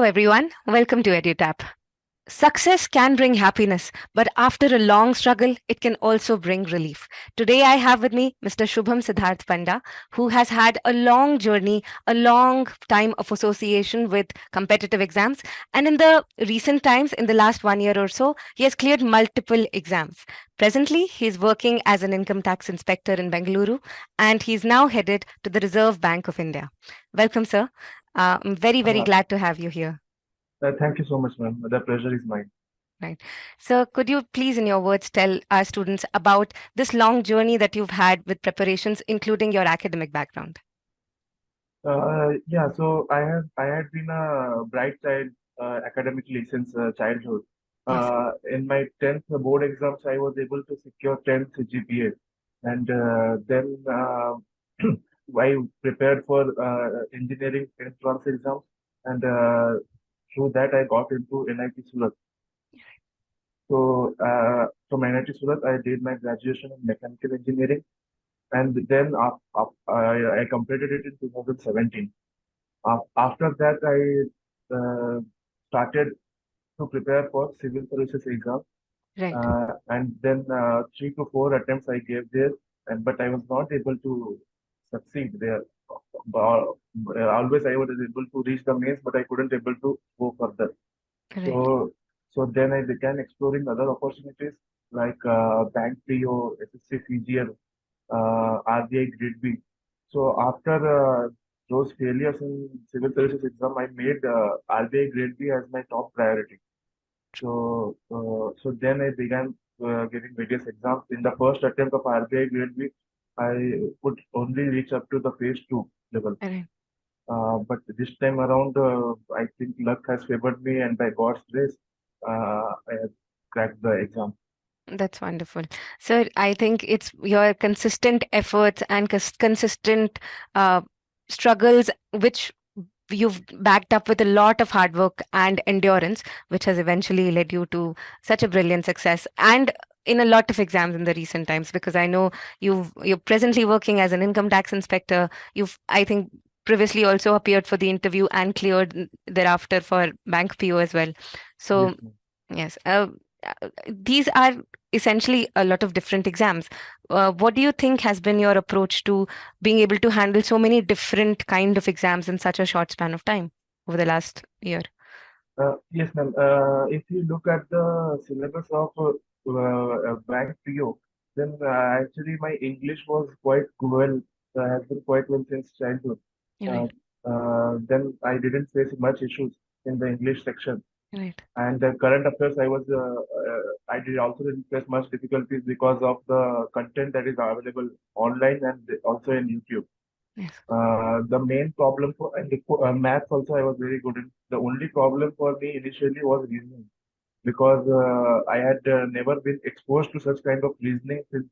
Hello, everyone. Welcome to EduTap. Success can bring happiness, but after a long struggle, it can also bring relief. Today, I have with me Mr. Shubham Siddharth Panda, who has had a long journey, a long time of association with competitive exams. And in the recent times, in the last 1 year or so, he has cleared multiple exams. Presently, he is working as an income tax inspector in Bengaluru, and he is now headed to the Reserve Bank of India. Welcome, sir. I'm very, very Uh, glad to have you here. Thank you so much, ma'am. The pleasure is mine. Right. So, could you please, in your words, tell our students about this long journey that you've had with preparations, including your academic background? Yeah, so I had been a bright child academically since childhood. Yes. In my 10th board exams, I was able to secure 10th GPA, and then I prepared for engineering entrance exams, and through that I got into NIT Surat. So from NIT Surat, I did my graduation in mechanical engineering. And then I completed it in 2017. After that, I started to prepare for civil services exam, Right. and then 3 to 4 attempts I gave there, and but I was not able to succeed there. Always I was able to reach the mains, but I couldn't able to go further. Right. So, so then I began exploring other opportunities like bank PO, SSC CGL, RBI Grade B. So after those failures in civil services exam, I made RBI Grade B as my top priority. So then I began giving various exams. In the first attempt of RBI Grade B, I could only reach up to the phase 2 level. Right. But this time around, I think luck has favored me, and by God's grace, I have cracked the exam. That's wonderful. So, I think it's your consistent efforts and consistent uh, struggles, which you've backed up with a lot of hard work and endurance, which has eventually led you to such a brilliant success and in a lot of exams in the recent times. Because I know you're presently working as an income tax inspector. You've, I think, previously also appeared for the interview and cleared thereafter for bank PO as well. Yes, So ma'am. yes, these are essentially a lot of different exams. What do you think has been your approach to being able to handle so many different kind of exams in such a short span of time over the last year? Yes, ma'am. If you look at the syllabus of bank PO, then actually my English was quite well, has been quite well since childhood. Uh, Right, then I didn't face much issues in the English section. right. And the current affairs, I did also didn't face much difficulties because of the content that is available online and also in YouTube. Yes, The main problem for and maths also I was very good in. The only problem for me initially was reasoning because I had never been exposed to such kind of reasoning since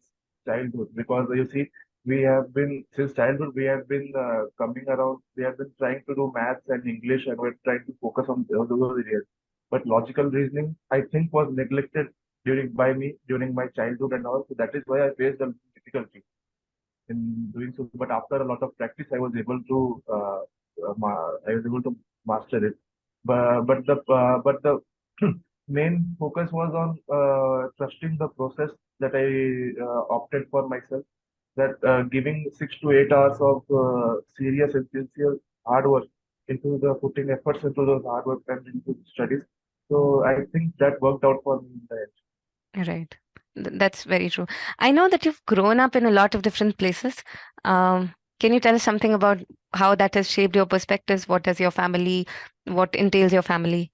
childhood. Because you see, we have been since childhood we have been coming around. We have been trying to do maths and English, and we're trying to focus on those areas. But logical reasoning, I think, was neglected during my childhood and all. So that is why I faced a difficulty in doing so. But after a lot of practice, I was able to master it. But the main focus was on trusting the process that I opted for myself. That giving 6 to 8 hours of serious and sincere hard work into the putting efforts into those hard work and into the studies. So I think that worked out for me in the end. right. That's very true. I know that you've grown up in a lot of different places. Can you tell us something about how that has shaped your perspectives? What does your family, what entails your family?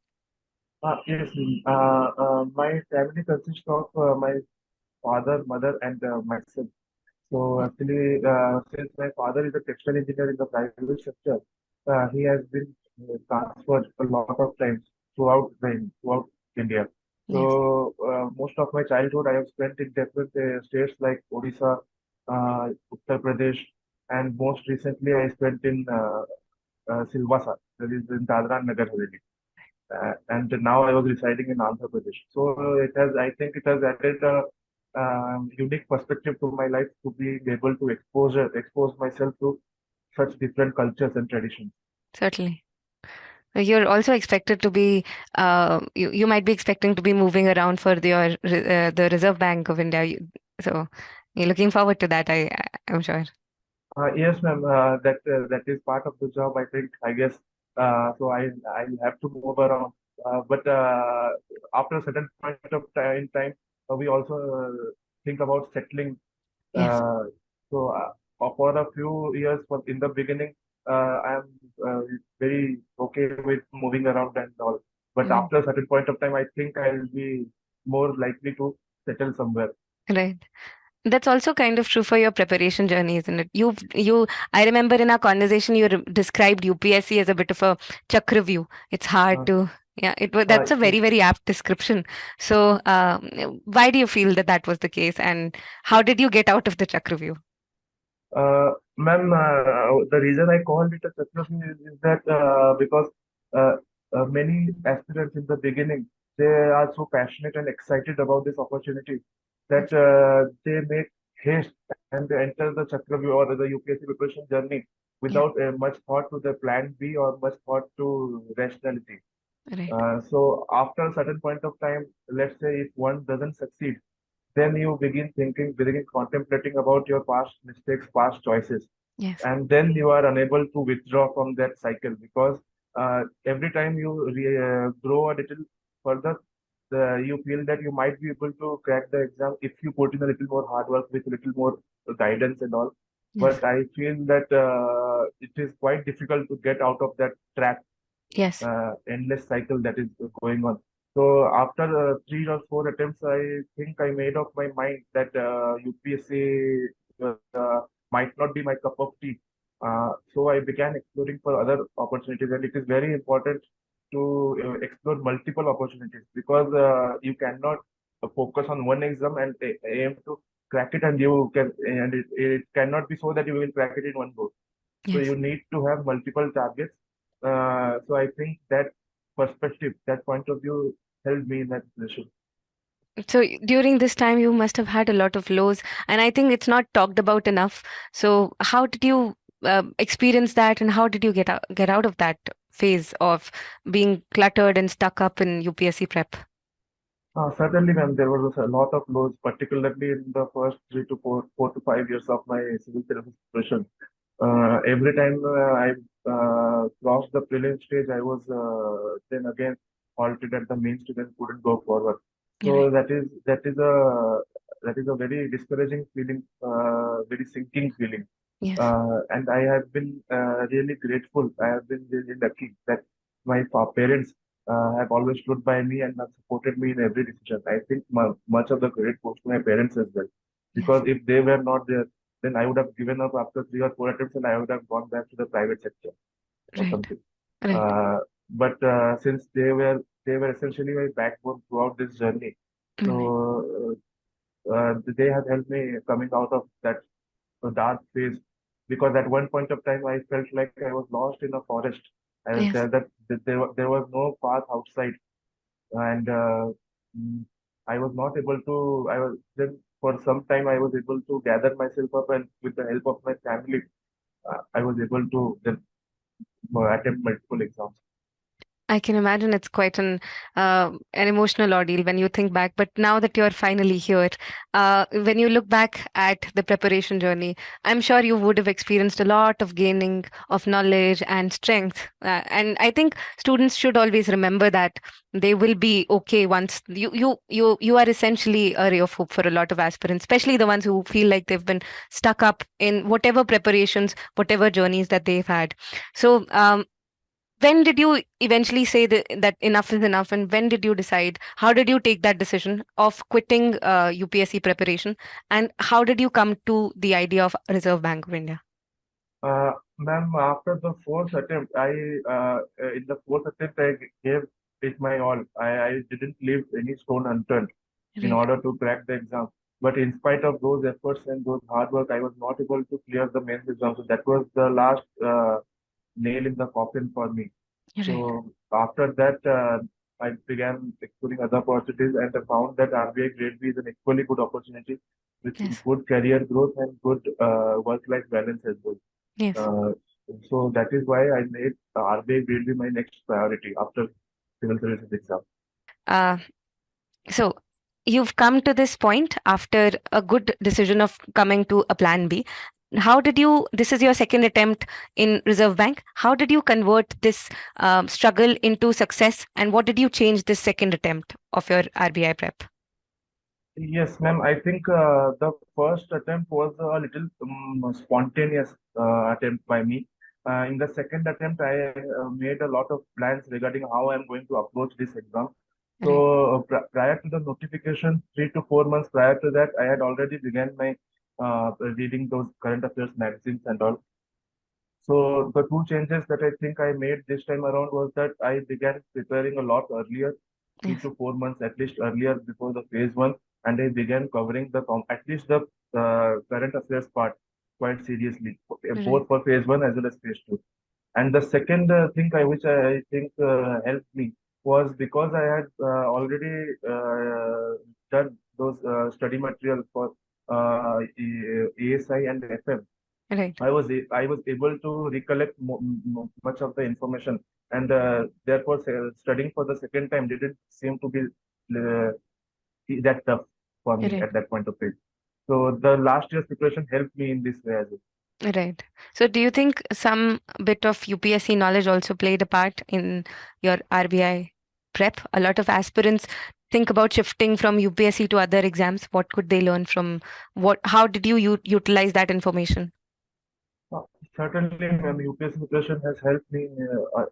Yes, my family consists of my father, mother, and myself. So Mm. actually, since my father is a textile engineer in the private sector, he has been transferred a lot of times throughout India. Yes. So most of my childhood I have spent in different states like Odisha, Uttar Pradesh, and most recently I spent in Silvassa, that is in Dadra and Nagar Haveli. And now I was residing in Andhra Pradesh. So I think it has added a unique perspective to my life to be able to expose myself to such different cultures and traditions. Certainly. You're also expected to be, you might be expecting to be moving around for the Reserve Bank of India. So you're looking forward to that, I'm sure. Yes, ma'am. That is part of the job. I think. I guess. So I'll have to move around. But after a certain point of time, we also think about settling. Yes. Uh, so for a few years, for in the beginning, I'm very okay with moving around and all. But Right. after a certain point of time, I think I'll be more likely to settle somewhere. Right. That's also kind of true for your preparation journey, isn't it? I remember in our conversation, described UPSC as a bit of a chakravyuh. It's hard Uh, to, yeah, that's a very, very apt description. So, why do you feel that that was the case, and how did you get out of the chakravyuh? Ma'am, the reason I called it a successful is that because uh, many aspirants in the beginning, they are so passionate and excited about this opportunity that they make haste and they enter the Chakravyuh or the UPSC preparation journey Yeah, without much thought to the plan B or much thought to rationality. right. So after a certain point of time, let's say if one doesn't succeed, then you begin contemplating about your past mistakes, past choices, Yes, and then you are unable to withdraw from that cycle because every time you grow a little further, you feel that you might be able to crack the exam if you put in a little more hard work with a little more guidance and all. yes, But I feel that it is quite difficult to get out of that trap yes, endless cycle that is going on. So after 3 or 4 attempts, I think I made up my mind that UPSC might not be my cup of tea. So I began exploring for other opportunities, and it is very important to explore multiple opportunities because you cannot focus on one exam and aim to crack it, and you can, and it cannot be so that you will crack it in one go. So yes. you need to have multiple targets. So I think that perspective, that point of view helped me in that decision. So during this time, you must have had a lot of lows, and I think it's not talked about enough. So how did you experience that, and how did you get out of that phase of being cluttered and stuck up in UPSC prep? Certainly, ma'am, there was a lot of lows, particularly in the first 4 to 5 years of my civil service profession. Every time I crossed the prelim stage, I was then again halted at the main stage and couldn't go forward. So Right. that is a very discouraging feeling, very sinking feeling. Yes. And I have been really grateful. I have been really lucky that my parents have always stood by me and have supported me in every decision. I think much of the credit goes to my parents as well, because Yes. if they were not there, then I would have given up after 3 or 4 attempts and I would have gone back to the private sector or Right. something. Right. Uh, but since they were essentially my backbone throughout this journey, Right. so they have helped me coming out of that dark phase. Because at one point of time, I felt like I was lost in a forest. Yes. There was no path outside, and mm, I was not able to. I was then for some time I was able to gather myself up, and with the help of my family, I was able to then attempt multiple exams. I can imagine it's quite an emotional ordeal when you think back. But now that you're finally here, when you look back at the preparation journey, I'm sure you would have experienced a lot of gaining of knowledge and strength. And I think students should always remember that they will be okay once you are essentially a ray of hope for a lot of aspirants, especially the ones who feel like they've been stuck up in whatever preparations, whatever journeys that they've had. So when did you eventually say that enough is enough, and when did you decide, how did you take that decision of quitting UPSC preparation, and how did you come to the idea of Reserve Bank of India? Ma'am, after the fourth attempt, in the fourth attempt I gave it my all. I didn't leave any stone unturned in Right. order to crack the exam. But in spite of those efforts and those hard work, I was not able to clear the mains exam. So that was the last nail in the coffin for me. Right. So after that, I began exploring other opportunities and I found that RBI Grade B is an equally good opportunity with Yes. good career growth and good work-life balance as well. Yes. So that is why I made RBI Grade B my next priority after civil services exam. Uh, so you've come to this point after a good decision of coming to a plan B. How did you, this is your second attempt in Reserve Bank. How did you convert this struggle into success? And what did you change this second attempt of your RBI prep? Yes, ma'am. I think the first attempt was a little spontaneous attempt by me. In the second attempt, I made a lot of plans regarding how I'm going to approach this exam. Right, So prior to the notification, 3 to 4 months prior to that, I had already began my reading those current affairs magazines and all. So the two changes that I think I made this time around was that I began preparing a lot earlier, three yes, to 4 months at least earlier before the phase one, and I began covering at least the current affairs part quite seriously, right, both for phase one as well as phase two. And the second thing which I think helped me was because I had already done those study material for ASI and FM. right, I was able to recollect much of the information, and therefore studying for the second time didn't seem to be uh, that tough for me right. at that point of time. So the last year's preparation helped me in this way as well. Right. So, do you think some bit of UPSC knowledge also played a part in your RBI prep? A lot of aspirants think about shifting from UPSC to other exams. What could they learn from what? How did you utilize that information? Uh, Certainly, ma'am, UPSC preparation has helped me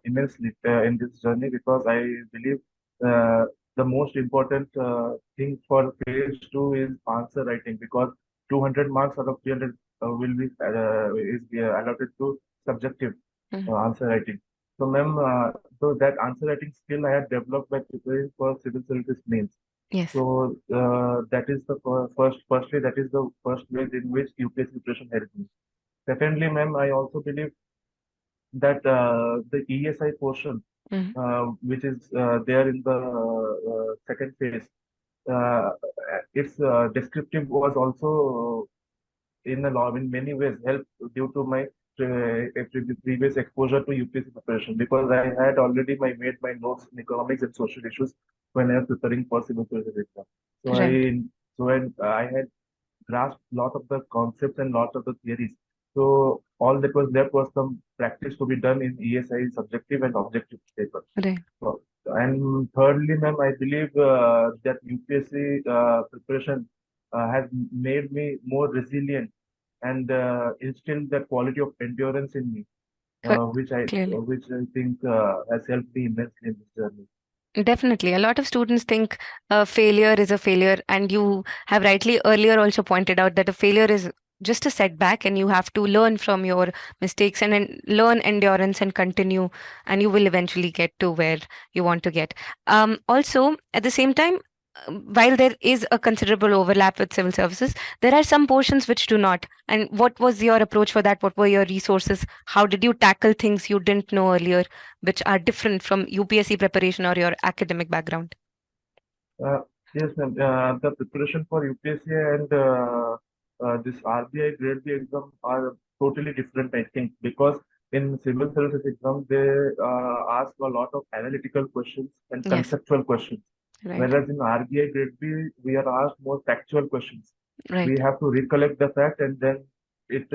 immensely in this journey because I believe the most important thing for phase two is answer writing because 200 marks out of 300 will be allotted to subjective Mm, answer writing. So, ma'am, so that answer writing skill I had developed by preparing for civil service mains. yes, So that is the firstly, that is the first way in which UPSC preparation helped me. Secondly, ma'am, I also believe that the ESI portion, mm, which is there in the second phase, uh, its descriptive was also in a lot in many ways helped due to my previous exposure to UPSC preparation because I had already made my notes in economics and social issues when I was preparing for civil service exam. So right, I had grasped a lot of the concepts and lot of the theories. So all that was left was some practice to be done in ESI subjective and objective paper. right. So, and thirdly, ma'am, I believe that UPSC preparation has made me more resilient and instilled that quality of endurance in me, Cl- Clearly. which I think has helped me immensely in this journey. Definitely. A lot of students think failure is a failure, and you have rightly earlier also pointed out that a failure is just a setback, and you have to learn from your mistakes and then learn endurance and continue, and you will eventually get to where you want to get. Also, at the same time, while there is a considerable overlap with civil services, there are some portions which do not. And what was your approach for that? What were your resources? How did you tackle things you didn't know earlier, which are different from UPSC preparation or your academic background? Uh, yes, ma'am. The preparation for UPSC and this RBI Grade B exam are totally different, I think, because in civil services exam they ask a lot of analytical questions and Yes, conceptual questions, right, whereas in RBI Grade B we are asked more factual questions. We right, have to recollect the fact, and then it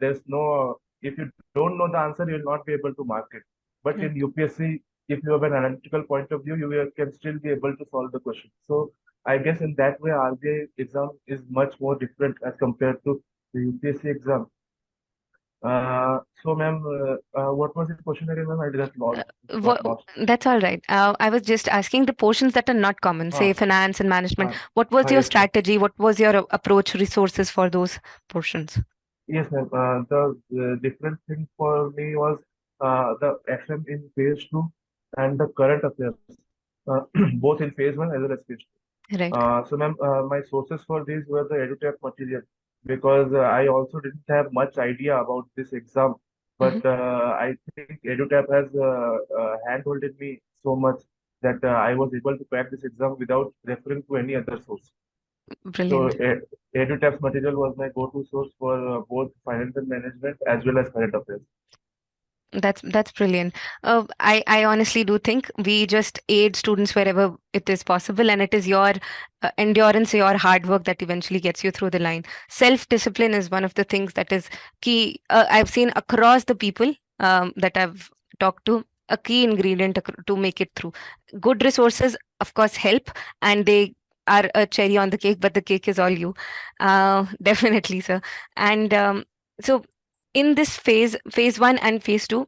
there's no if you don't know the answer, you will not be able to mark it. But in right. UPSC, if you have an analytical point of view, can still be able to solve the question. So I guess in that way, RBI exam is much more different as compared to the UPSC exam. So, ma'am, what was the question again, ma'am? I just Uh, got wha- lost. that's all right. I was just asking the portions that are not common, say Ah, finance and management. ah, What was your yes, ma'am. strategy? What was your approach, resources for those portions? Yes, ma'am. The different thing for me was the FM in phase two and the current affairs, both in phase one as well as phase two. Right. So, ma'am, my sources for these were the EduTap material because I also didn't have much idea about this exam. Hmm. But I think EduTap has handholded me so much that I was able to crack this exam without referring to any other source. So, Brilliant. EduTap's material was my go-to source for both financial management as well as current affairs. That's brilliant. I honestly do think we just aid students wherever it is possible, and it is your endurance, your hard work that eventually gets you through the line. Self discipline is one of the things that is key. I've seen across the people that I've talked to, a key ingredient to make it through. Good resources, of course, help, and they are a cherry on the cake, but the cake is all you. Definitely, sir. And so in this phase one and phase two,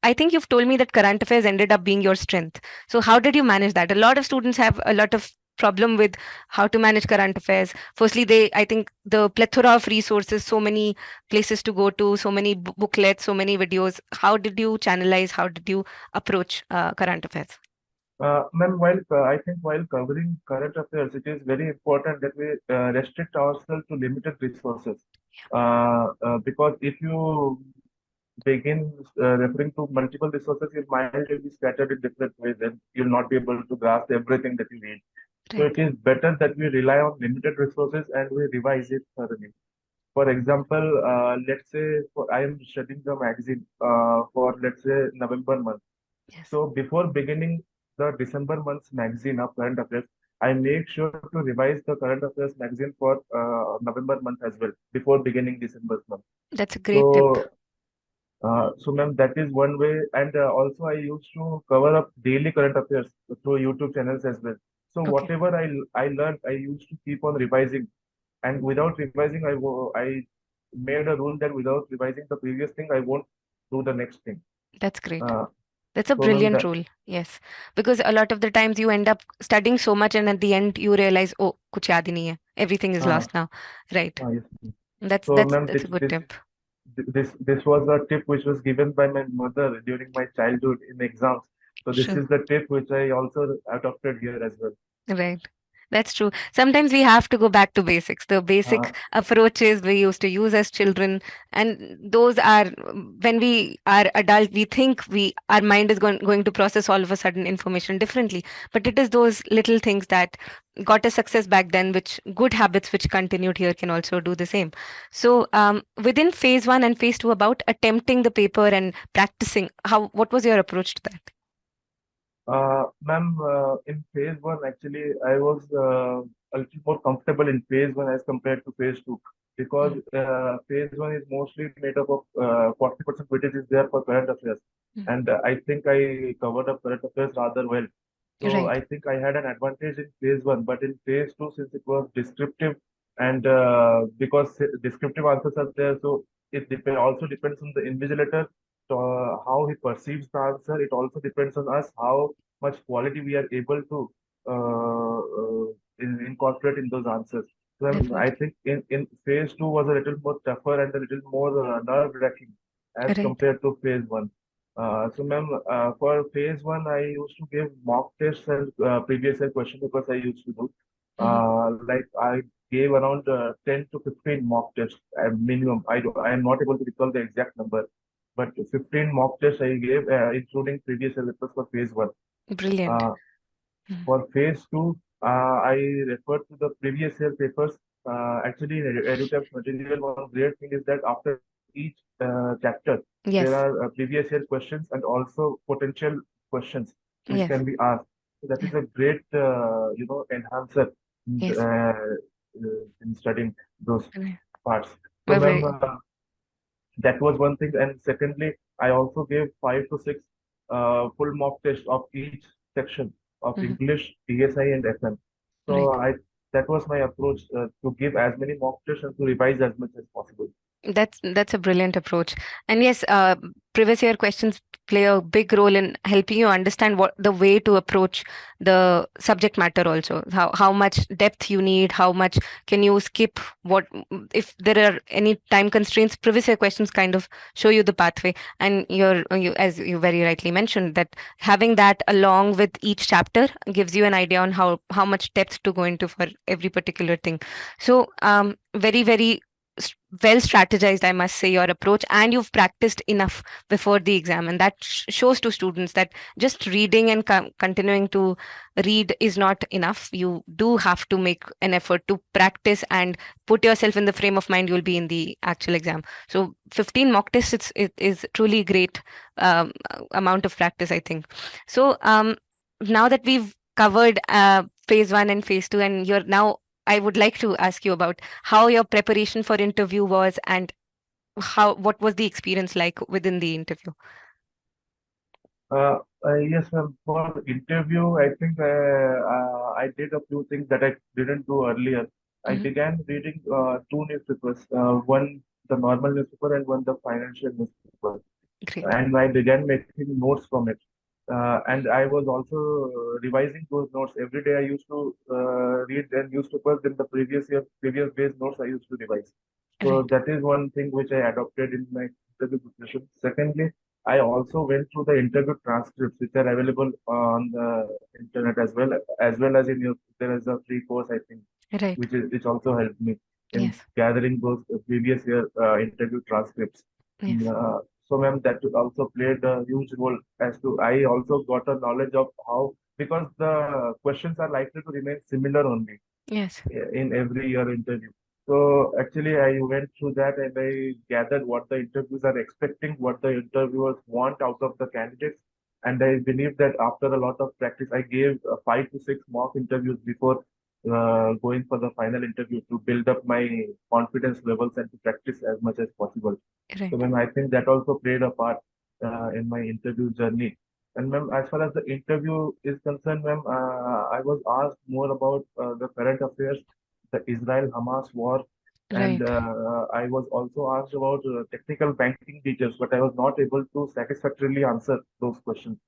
I think you've told me that current affairs ended up being your strength. So how did you manage that? A lot of students have a lot of problem with how to manage current affairs. Firstly, they I think the plethora of resources, so many places to go to, so many booklets, so many videos. How did you channelize, how did you approach current affairs? Ma'am, I think while covering current affairs, it is very important that we restrict ourselves to limited resources. Because if you begin referring to multiple resources, your mind will be scattered in different ways and you'll not be able to grasp everything that you need. So Right. it is better that we rely on limited resources and we revise it thoroughly. For example, let's say I am studying the magazine for let's say November month. Yes. So before beginning the December month's magazine of current affairs, I make sure to revise the current affairs magazine for November month as well before beginning December month. That's a great tip. So ma'am, that is one way. And also, I used to cover up daily current affairs through YouTube channels as well. So Okay. whatever I learned, I used to keep on revising. And without revising, I made a rule that without revising the previous thing, I won't do the next thing. That's great. Uh, That's a so ma'am, brilliant rule. Yes. Because a lot of the times you end up studying so much and at the end you realize, oh, kuch yaad hi nahi hai. Everything is uh, lost now. Right. yes, ma'am. That's So that's ma'am, that's a good tip. this was a tip which was given by my mother during my childhood in exams. So this Sure. is the tip which I also adopted here as well. Right. That's true. Sometimes we have to go back to basics. The Uh, basic approaches we used to use as children, and those are when we are adult, we think our mind is going to process all of a sudden information differently. But it is those little things that got us success back then, which good habits which continued here can also do the same. So within phase one and phase two, about attempting the paper and practicing, how what was your approach to that? Ma'am, in phase one, actually, I was a little more comfortable in phase one as compared to phase two because Mm, phase one is mostly made up of 40% weightage is there for current affairs. mm. And I think I covered up current affairs rather well. So Right. I think I had an advantage in phase one, but in phase two, since it was descriptive and because descriptive answers are there, so also depends on the invigilator, so, how he perceives the answer. It also depends on us how much quality we are able to incorporate in those answers. So I Definitely. think in phase two was a little more tougher and a little more nerve-wracking as Right. compared to phase one. So, ma'am, for phase one, I used to give mock tests and previous year question papers I used to do. Mhm. Like I gave around 10 to 15 mock tests at minimum. I am not able to recall the exact number, but 15 mock tests I gave, including previous year papers for phase one. Brilliant. Uh, Mhm. for phase two, I referred to the previous year papers. Actually, in EduTap's material, one great thing is that after each chapter, there Yes. are previous year questions and also potential questions which Yes. can be asked. So that is Yes. a great, enhancer Yes. in studying those Right. parts. So, We're ma'am, very that was one thing. And secondly, I also gave 5 to 6 full mock tests of each section of mhm. English, PSI, and FM. So Right. I that was my approach to give as many mock tests and to revise as much as possible. That's a brilliant approach. And yes, previous year questions play a big role in helping you understand what the way to approach the subject matter also. How much depth you need, how much can you skip, what if there are any time constraints, previous year questions kind of show you the pathway. And you as you very rightly mentioned that having that along with each chapter gives you an idea on how much depth to go into for every particular thing. So very well strategized, I must say, your approach, and you've practiced enough before the exam, and that shows to students that just reading and continuing to read is not enough. You do have to make an effort to practice and put yourself in the frame of mind you'll be in the actual exam. So 15 mock tests, it is truly great amount of practice, I think. So now that we've covered phase 1 and phase 2, and you're now, I would like to ask you about how your preparation for interview was, and what was the experience like within the interview. Yes, ma'am. For interview, I think I did a few things that I didn't do earlier. I Hmm. began reading two newspapers, one the normal newspaper and one the financial newspaper, Great. and I began making notes from it. And I was also revising those notes every day. I used to read the newspapers in the previous day's notes I used to revise. So Right. that is one thing which I adopted in my interview preparation. Secondly, I also went through the interview transcripts which are available on the internet as well as in your there is a free course I think Right. which also helped me in Yes. gathering those previous year interview transcripts. Yes. So, ma'am, that also played a huge role as to I also got a knowledge of how because the questions are likely to remain similar only Yes. in every year interview. So actually, I went through that and I gathered what the interviews are expecting, what the interviewers want out of the candidates. And I believe that after a lot of practice, I gave 5 to 6 mock interviews before going for the final interview to build up my confidence levels and to practice as much as possible. So, Right. ma'am, I think that also played a part in my interview journey. And ma'am, as far as the interview is concerned, ma'am, I was asked more about the current affairs, the Israel-Hamas war, and Right. I was also asked about technical banking details, but I was not able to satisfactorily answer those questions,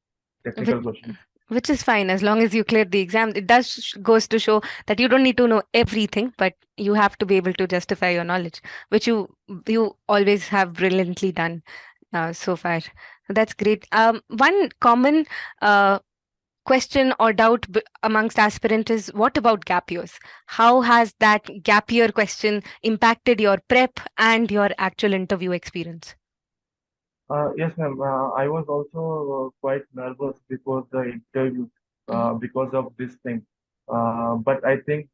Which, technical questions. which is fine as long as you clear the exam. It does goes to show that you don't need to know everything, but you have to be able to justify your knowledge, which you always have brilliantly done so far. That's great. One common uh, question or doubt amongst aspirants is, what about gap years? How has that gap year question impacted your prep and your actual interview experience? Yes, ma'am. I was also quite nervous before the interview Hmm. because of this thing. But I think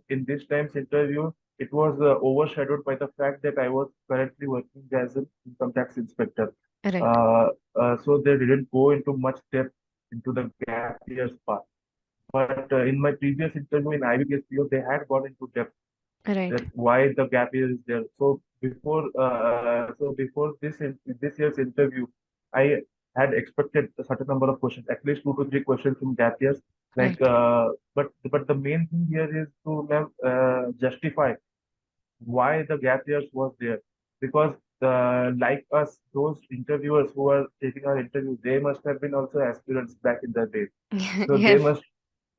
in this time's interview, it was overshadowed by the fact that I was currently working as an income tax inspector. Right. Uh, so they didn't go into much depth into the gap years part. But in my previous interview in IBPSPO, they had gone into depth Right. that why the gap year is there. So before this year's interview, I had expected a certain number of questions, at least 2 to 3 questions in gap years. Like, Right. but the main thing here is to ma'am, justify why the gap years was there, because like us, those interviewers who are taking our interview, they must have been also aspirants back in the day. So they Yes. must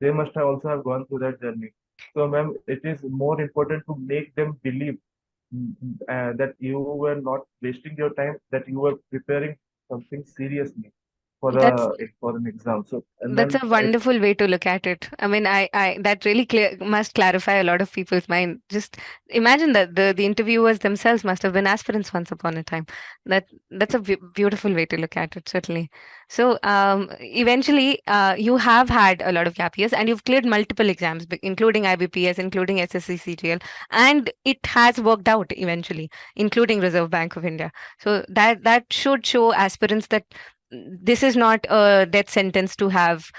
they must have also have gone through that journey. So, ma'am, it is more important to make them believe that you were not wasting your time, that you were preparing something seriously That's for an exam. So, That's ma'am, a wonderful way to look at it. I mean, that really must clarify a lot of people's mind. Just imagine that the interviewers themselves must have been aspirants once upon a time. That's a beautiful way to look at it, certainly. So, eventually, you have had a lot of gap years, and you've cleared multiple exams, including IBPS, including SSC, and it has worked out eventually, including Reserve Bank of India. So that should show aspirants that this is not a death sentence to have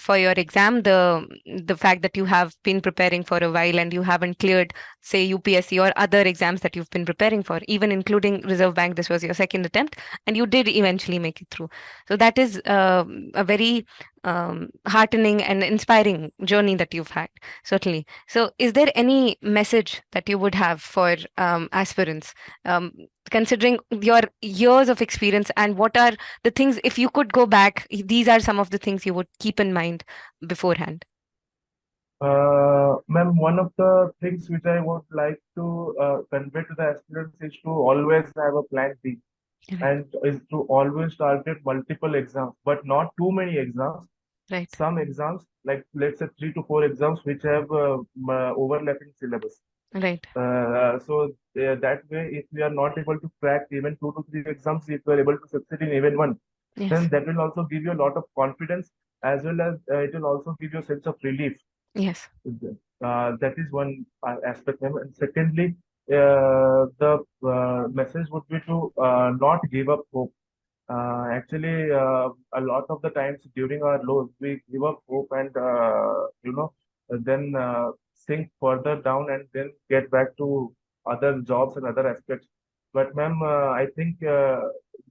for your exam. The fact that you have been preparing for a while and you haven't cleared, say, UPSC or other exams that you've been preparing for, even including Reserve Bank, this was your second attempt, and you did eventually make it through. So that is a very heartening and inspiring journey that you've had, certainly. So is there any message that you would have for aspirants, um, considering your years of experience, and what are the things, if you could go back, these are some of the things you would keep in mind beforehand? ma'am, one of the things which I would like to convey to the aspirants is to always have a plan B Right. and is to always target multiple exams, but not too many exams. Right. Some exams, like let's say 3 to 4 exams, which have overlapping syllabus. Right. So that way, if we are not able to crack even 2 to 3 exams, if we are able to succeed in even one, then Yes. that will also give you a lot of confidence, as well as it will also give you a sense of relief. Yes. That is one aspect. And secondly, the message would be to not give up hope. Actually, a lot of the times during our lows, we give up hope and then sink further down and then get back to other jobs and other aspects. But ma'am, I think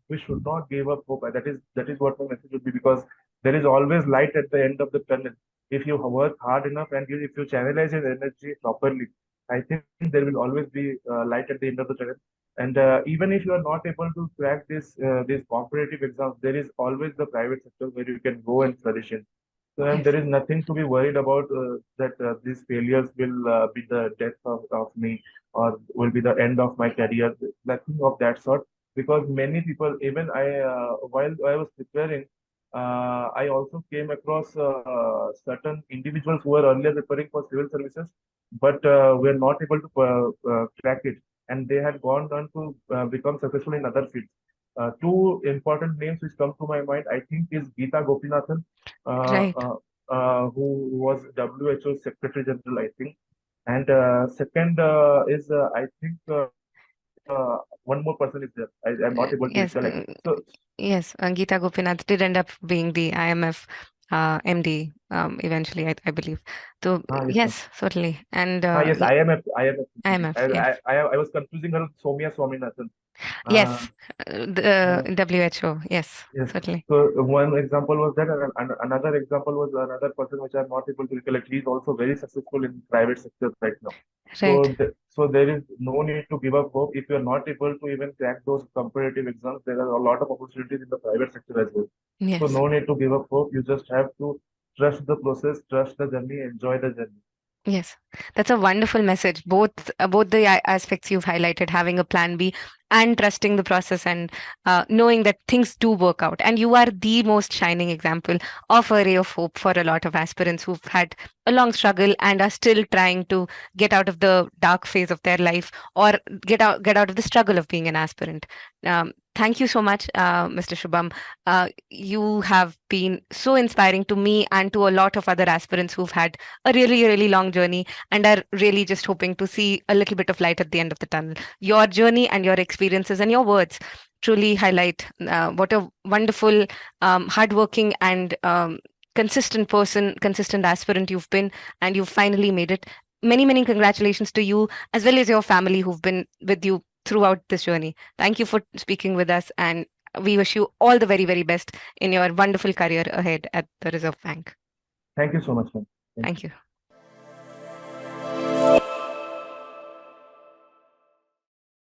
we should not give up hope. That is what my message would be, because there is always light at the end of the tunnel. If you work hard enough and if you channelize your energy properly, I think there will always be light at the end of the tunnel. And even if you are not able to crack these competitive exams, there is always the private sector where you can go and flourish in. So, and Yes. there is nothing to be worried about that these failures will be the death of me, or will be the end of my career. Nothing of that sort. Because many people, even while I was preparing, I also came across certain individuals who were earlier preparing for civil services, but were not able to crack it, and they had gone on to become successful in other fields. Two important names which come to my mind, I think, is Geeta Gopinathan, uh, Right. uh, who was WHO Secretary General, I think. And second is, I think, one more person is there. I'm not able to recollect. Yes. So, Yes. Geeta Gopinath did end up being the IMF MD eventually, I believe. So, yes, ma'am. yes, certainly. And Yes, IMF. IMF, yes. I was confusing her with Somia Swaminathan. Uh, Yes. The uh, WHO, yes, Yes. certainly. So one example was that, and another example was another person which I'm not able to recollect. He is also very successful in private sector right now. Right. So there is no need to give up hope. If you are not able to even crack those competitive exams, there are a lot of opportunities in the private sector as well. So Yes. no need to give up hope. You just have to trust the process, trust the journey, enjoy the journey. Yes, that's a wonderful message. Both the aspects you've highlighted, having a plan B and trusting the process, and knowing that things do work out. And you are the most shining example of a ray of hope for a lot of aspirants who've had a long struggle and are still trying to get out of the dark phase of their life, or get out of the struggle of being an aspirant. Thank you so much, Mr. Shubham. You have been so inspiring to me and to a lot of other aspirants who've had a really, really long journey and are really just hoping to see a little bit of light at the end of the tunnel. Your journey and your experiences and your words truly highlight what a wonderful, hardworking, and consistent person, consistent aspirant you've been, and you've finally made it. Many, many congratulations to you as well as your family who've been with you throughout this journey. Thank you for speaking with us, and we wish you all the very, very best in your wonderful career ahead at the Reserve Bank. Thank you so much, ma'am. Thank Thank you. you.